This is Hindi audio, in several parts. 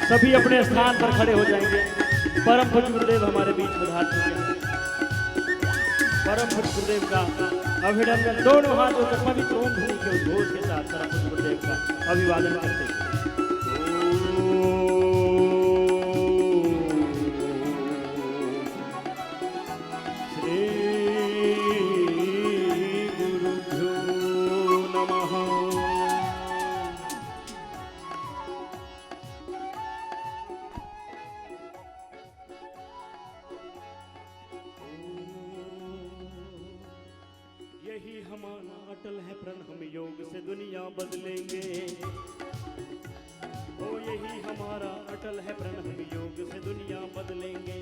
सभी अपने स्थान पर खड़े हो जाएंगे। परम पूज्य गुरुदेव हमारे बीच पधार चुके हैं। परम पूज्य गुरुदेव का अभिनंदन, दोनों हाथों से पवित्र ओम ध्वनि के उद्घोष के साथ परम पूज्य गुरुदेव का अभिवादन करते हैं। यही हमारा अटल है प्रण, हम योग से दुनिया बदलेंगे। ओ यही हमारा अटल है प्रण, हम योग से दुनिया बदलेंगे।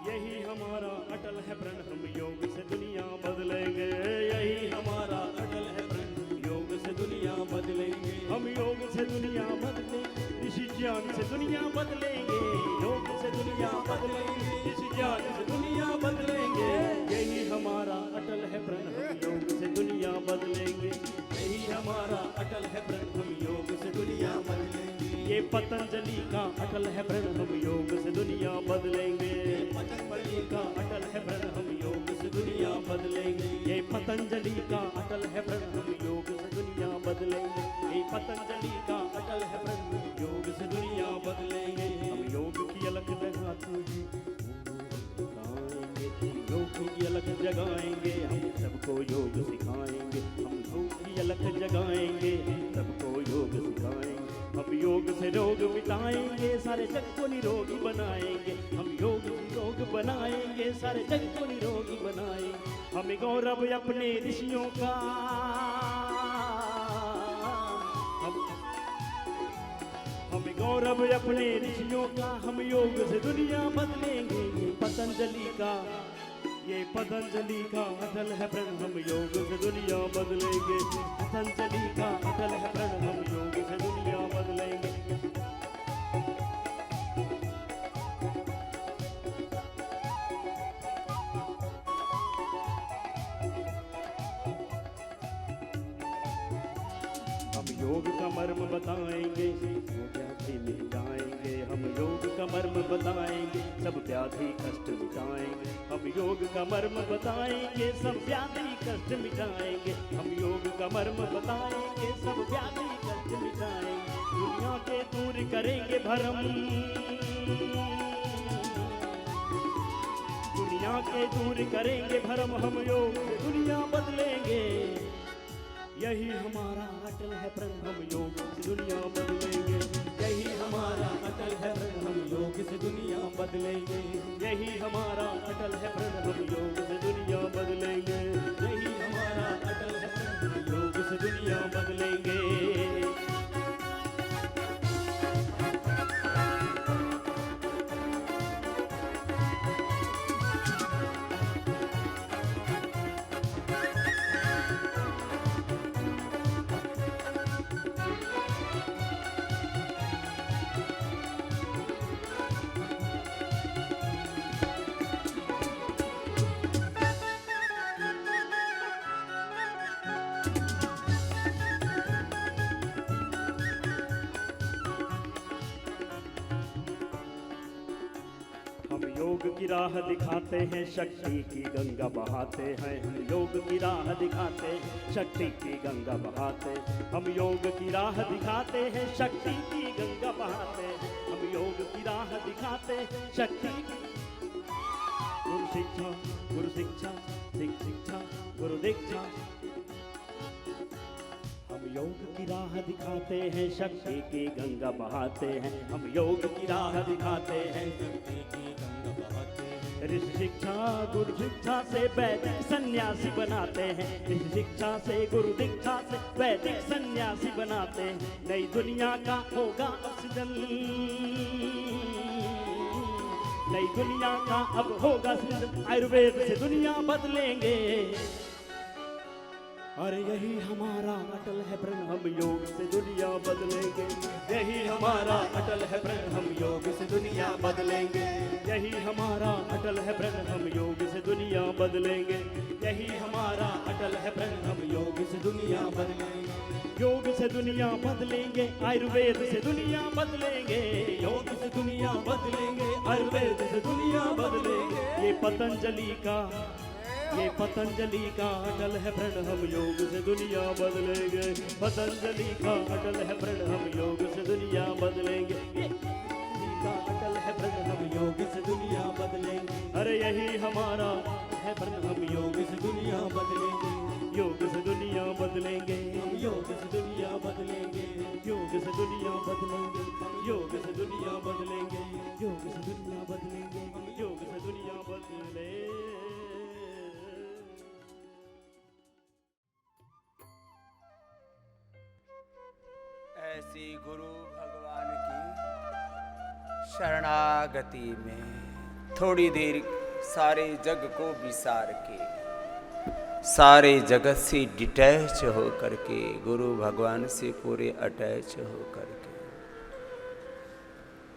यही हमारा अटल है प्रण, हम योग से दुनिया बदलेंगे। यही हमारा अटल है प्रण, योग से दुनिया बदलेंगे। हम योग से दुनिया बदलेंगे, ऋषि ज्ञान से दुनिया बदलेंगे। योग से दुनिया बदलेंगे, ऋषि ज्ञान से दुनिया बदलेंगे। यही हमारा अटल है प्रण, हम योग से दुनिया बदलेंगे। यही हमारा अटल है प्रण, हम योग से दुनिया बदलेंगे। ये पतंजलि का अटल है प्रण, हम योग से दुनिया बदलेंगे। पतंजलि का अटल है प्रण, हम योग से दुनिया बदलेंगे। ये पतंजलि का अटल है प्रण, हम योग से दुनिया बदलेंगे। ये पतंजलि का अटल है प्रण, योग से दुनिया बदलेंगे। हम योग की अलग लगाते हैं, योग की अलग जगाएंगे। हम सबको योग सिखाएंगे। हम योग की अलग जगाएंगे, सबको योग सिखाएंगे। हम योग से रोग मिटाएंगे, सारे जग को निरोगी बनाएंगे। हम योग बनाएंगे, सारे जग को निरोगी बनाएंगे। हमें गौरव अपने ऋषियों का, हमें गौरव अपने ऋषियों का। हम योग से दुनिया बदलेंगे। ये पतंजलि का, ये पतंजलि का अटल है प्रण, हम योग से दुनिया बदलेंगे। पतंजलि का अटल है प्रण, हम योग से दुनिया बदलेंगे। हम योग का मर्म बताएंगे, सब व्याधि मिट जाएंगे। हम योग का मर्म बताएंगे, सब व्याधि कष्ट मिटाएंगे। हम योग का मर्म बताएंगे, सब व्याधि कष्ट मिटाएंगे। हम योग का मर्म बताएंगे, सब व्याधि कष्ट मिटाएंगे। दुनिया के दूर करेंगे भरम, दुनिया के दूर करेंगे भरम। हम योग से दुनिया बदलेंगे। यही हमारा अटल है प्रण, हम योग से दुनिया बदलेंगे। यही हमारा अटल है प्रण, हम योग से दुनिया बदलेंगे। यही हमारा अटल है प्रण, हम योग से दुनिया बदलेंगे। यही हमारा अटल है प्रण, हम योग से दुनिया बदलेंगे। हम योग की राह दिखाते हैं, शक्ति की गंगा बहाते हैं। हम योग की राह दिखाते हैं, शक्ति की गंगा बहाते। हम योग की राह दिखाते हैं, शक्ति की गंगा बहाते। हम योग की राह दिखाते हैं, शक्ति की। गुरु शिक्षा, गुरु शिक्षा, शिक्षा गुरु दीक्षा। हम योग की राह दिखाते हैं, शक्ति की गंगा बहाते हैं। हम योग की राह दिखाते हैं, शक्ति की गंगा बहाते हैं। ऋषि शिक्षा गुरु शिक्षा से वैदिक सन्यासी बनाते हैं। ऋषि शिक्षा से गुरु दीक्षा से वैदिक सन्यासी बनाते हैं। नई दुनिया का होगा सृजन, नई दुनिया का अब होगा सृजन। आयुर्वेद से दुनिया बदलेंगे। अरे यही हमारा अटल है प्रण, हम योग से दुनिया बदलेंगे। यही हमारा अटल है प्रण, हम योग से दुनिया बदलेंगे। यही हमारा अटल है प्रण, हम योग से दुनिया बदलेंगे। यही हमारा अटल है प्रण, हम योग से दुनिया बदलेंगे। योग से दुनिया बदलेंगे, आयुर्वेद से दुनिया बदलेंगे, योग से दुनिया बदलेंगे, आयुर्वेद से दुनिया बदलेंगे। ये पतंजलि का अटल है प्रण, हम योग से दुनिया बदलेंगे। पतंजलि का अटल है प्रण, हम योग से दुनिया बदलेंगे। का अटल है प्रण, हम योग से दुनिया बदलेंगे। अरे यही हमारा है प्रण, हम योग से दुनिया बदलेंगे। योग से दुनिया बदलेंगे, हम योग से दुनिया बदलेंगे। योग से दुनिया बदलेंगे, हम योग से दुनिया बदलेंगे। योग से दुनिया बदलेंगे, हम योग से दुनिया बदलेंगे। ऐसी गुरु भगवान की शरणागति में थोड़ी देर सारे जग को विसार के, सारे जगत से डिटैच हो करके, गुरु भगवान से पूरे अटैच हो करके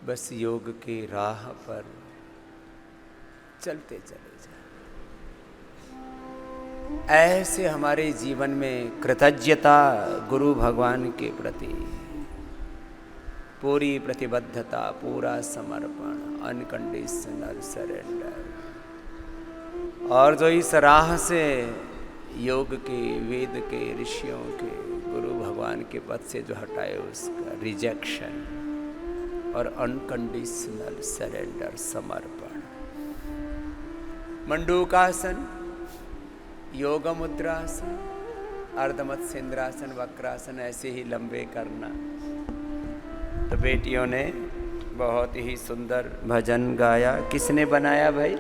बस योग के राह पर चलते चले जाए। ऐसे हमारे जीवन में कृतज्ञता, गुरु भगवान के प्रति पूरी प्रतिबद्धता, पूरा समर्पण, अनकंडीशनल सरेंडर, और जो इस राह से योग के, वेद के, ऋषियों के, गुरु भगवान के पद से जो हटाए उसका रिजेक्शन और अनकंडीशनल सरेंडर, समर्पण। मंडूकासन, योग मुद्रासन, अर्धमत्स्येंद्रासन, वक्रासन ऐसे ही लंबे करना। तो बेटियों ने बहुत ही सुंदर भजन गाया। किसने बनाया भाई?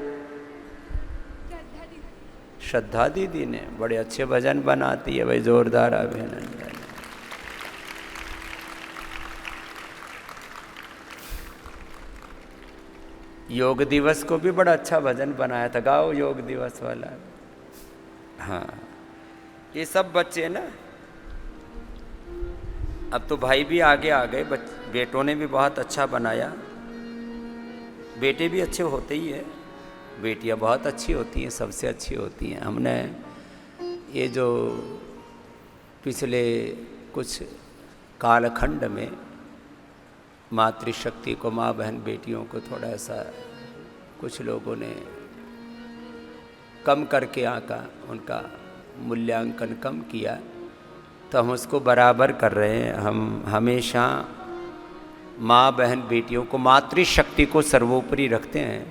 श्रद्धा दीदी ने। बड़े अच्छे भजन बनाती है भाई, जोरदार अभिनंदन। योग दिवस को भी बड़ा अच्छा भजन बनाया था, गाओ योग दिवस वाला। हाँ, ये सब बच्चे ना, अब तो भाई भी आगे आ गए, बेटों ने भी बहुत अच्छा बनाया। बेटे भी अच्छे होते ही है, बेटियां बहुत अच्छी होती हैं, सबसे अच्छी होती हैं। हमने ये जो पिछले कुछ कालखंड में मातृशक्ति को, माँ बहन बेटियों को थोड़ा सा कुछ लोगों ने कम करके आंका, उनका मूल्यांकन कम किया, तो हम उसको बराबर कर रहे हैं। हम हमेशा माँ बहन बेटियों को, मातृशक्ति को सर्वोपरि रखते हैं।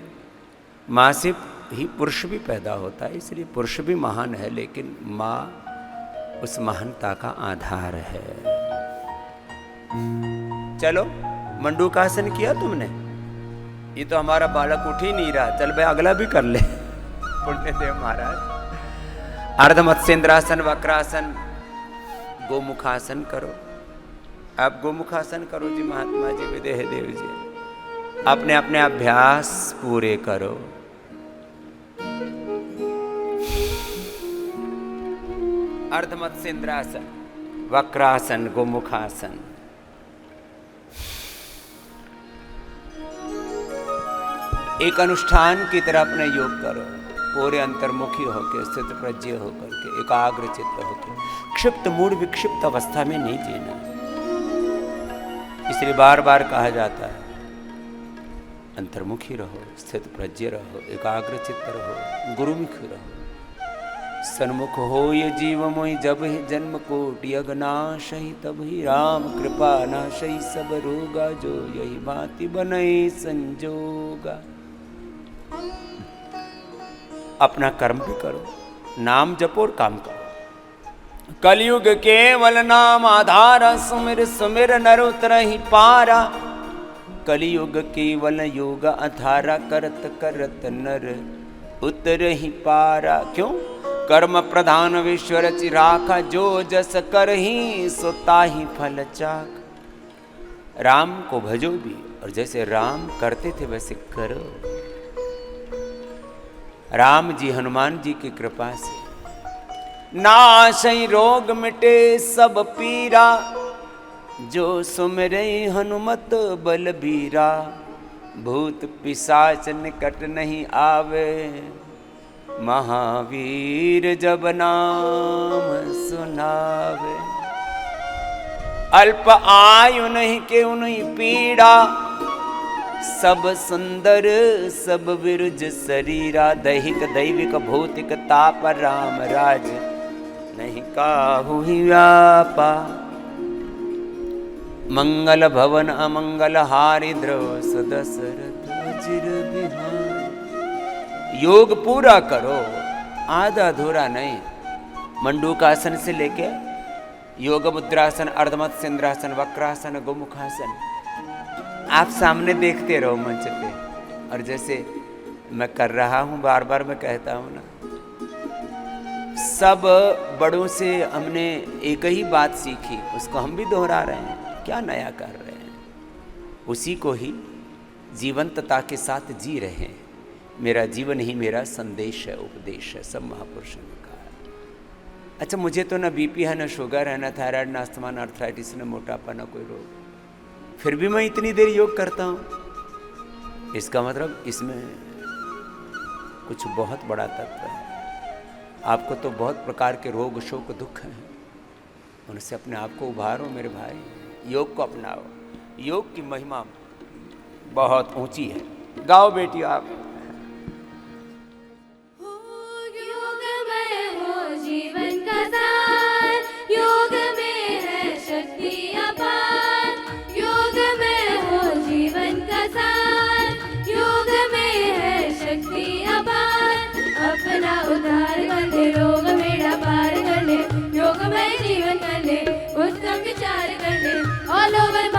माँ से ही पुरुष भी पैदा होता है, इसलिए पुरुष भी महान है, लेकिन माँ उस महानता का आधार है। चलो, मंडूकासन किया तुमने? ये तो हमारा बालक उठ ही नहीं रहा, चल भाई अगला भी कर ले। पुण्यदेव महाराज। अर्धमत्स्येंद्रासन, वक्रासन, गोमुखासन करो। आप गोमुखासन करो जी, महात्मा जी, विदेह देव जी, अपने अपने अभ्यास पूरे करो। अर्धमत्स्येंद्रासन, वक्रासन, गोमुखासन। एक अनुष्ठान की तरह अपने योग करो, पूरे अंतर्मुखी होकर, स्थित प्रज्ञ होकर के, एकाग्र चित्त होकर, क्षिप्त मूड विक्षिप्त अवस्था में नहीं जीना। इसलिए बार बार कहा जाता है अंतर्मुखी रहो, स्थित प्रज्ञ रहो, एकाग्र चित्त रहो, गुरुमुखी रहो। सन्मुख हो ये जीव मोहि, जब ही जन्म कोटि अगनाश ही, तब ही राम कृपा नाशई सब रोगा, जो यही भांति बनई संजोगा। अपना कर्म भी करो, नाम जपो और काम करो। कलयुग केवल नाम आधारा, सुमिर सुमिर नर उतरहि पारा। कलयुग केवल योग आधारा, करत करत नर उतरहि पारा। क्यों? कर्म प्रधान विश्वर चिराखा, जो जस करहि सो ताहि फल चाख। राम को भजो भी, और जैसे राम करते थे वैसे करो। राम जी, हनुमान जी की कृपा से नाशई रोग मिटे सब पीरा, जो सुमिरै हनुमत बलबीरा। भूत पिशाच निकट नहीं आवे, महावीर जब नाम सुनावे। अल्प आयु नहीं के उन्हीं पीड़ा, सब सुंदर सब विरुज शरीरा, दैहिक दैविक भौतिक ताप राम राज नहीं काहू ही व्यापा। मंगल भवन अमंगल हारि द्रव सदशरथ अजिर बिहार। योग पूरा करो, आधा अधूरा नहीं। मंडूकासन से लेके योग मुद्रासन, अर्धमत सिंद्रासन, वक्रासन, गोमुखासन, आप सामने देखते रहो मंच पे। और जैसे मैं कर रहा हूँ, बार बार मैं कहता हूँ ना, सब बड़ों से हमने एक ही बात सीखी, उसको हम भी दोहरा रहे हैं। क्या नया कर रहे हैं, उसी को ही जीवंतता के साथ जी रहे हैं। मेरा जीवन ही मेरा संदेश है, उपदेश है, सब महापुरुषों ने कहा है। अच्छा, मुझे तो ना बीपी है, ना शुगर है, ना थायराइड, ना अस्थमा, ना आर्थराइटिस, ना मोटापा, ना कोई रोग, फिर भी मैं इतनी देर योग करता हूँ। इसका मतलब इसमें कुछ बहुत बड़ा तत्व है। आपको तो बहुत प्रकार के रोग शोक दुख हैं, उनसे अपने आप को उभारो मेरे भाई, योग को अपनाओ। योग की महिमा बहुत ऊंची है। गाओ बेटी आप। योग में हो जीवन का सार, योग में है शक्ति अपार। योग में हो जीवन का सार, योग में है शक्ति अपार। अपना उद्धार कर ले, रोग बेड़ा पार कर ले, योग में जीवन कर ले, उत्तम विचार कर ले, ऑल ओवर